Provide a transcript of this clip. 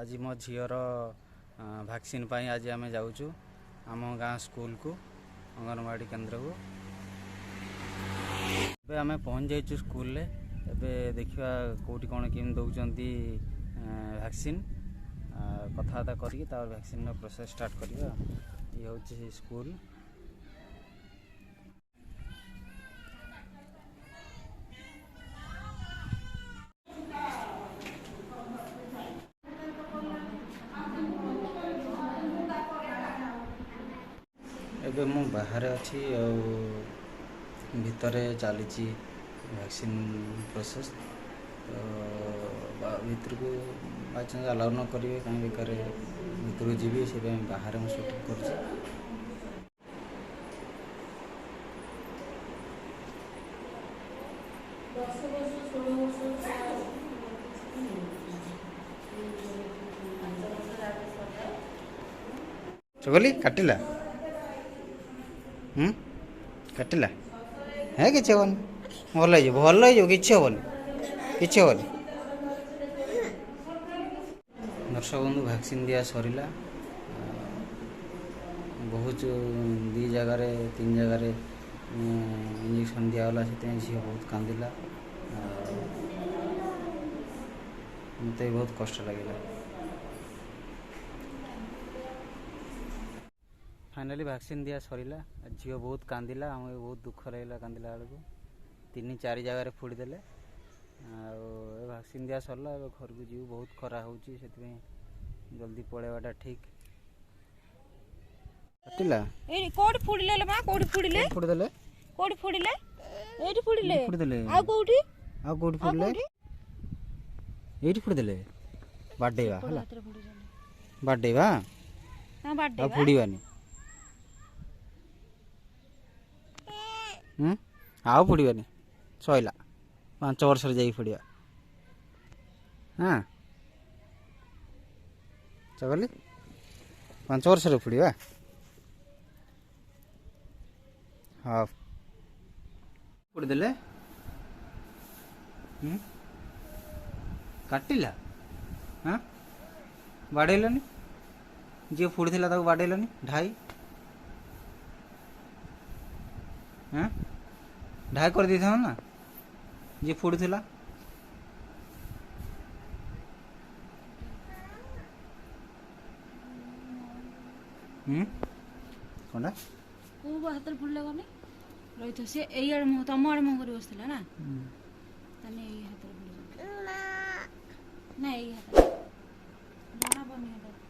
आज मो झीर वैक्सीन पाई आज आम जाऊँ आम गाँ स्कूल को अंगनवाड़ी केन्द्र को आम पहुँच जाइए स्कूल रे। एबे देखिए कौटी कौन केम दौरान वैक्सीन कथबार्ता करके वैक्सीन प्रोसेस स्टार्ट करवा। ये हूँ स्कूल। एबे मु बाहर अच्छी भितर चली वैक्सीन प्रोसेस तो भीतर को बाई चान्स अलाउ न करेंगे कहीं बेकार भीतर को जी से बाहर मुझे शूटिंग कर चगली काटिला काटिला है कि हेन भल हो कि हेनी दर्शक बंधु वैक्सीन दिया सरीला बहुत दी जगार 3 जगार इंजेक्शन दिगला से झी बहुत कांदिला मत बहुत कष्ट लगे। फाइनाली वैक्सीन दिया सरीला झील बहुत कांदिला हमें बहुत दुख रहा कांदिला बेलू 3-4 जगार फोड़ी देले वैक्सीन दिया सरला घर को जीव बहुत खरा हो जल्दी पड़ेवाटा ठीक कटिला ए कोड फुडले ले मां कोड फुडले कोड फुडले एठी फुडले आ कोठी फुडले एठी फुडले बाडेवा हला बाडेवा हां बाडे आ फुडीवानी आउ फुड़वानी सैला 5 वर्ष जा फुड़ा हाँ चगली 5 वर्ष फुड़ा हाँ फुड़दे काटिला हाँ बाड़ेलानी जी फुड़ीला बाड़ेलानी ढाई हाँ ढाई कर दी था ना जी फुड़ूला कौन को हाथ फुड़ले गने रही तो से एई आड़ मुंह तम आड़ मुंह कर बसला ना तने एई हाथ फुड़ ना एई हाथ बना बनी हाथ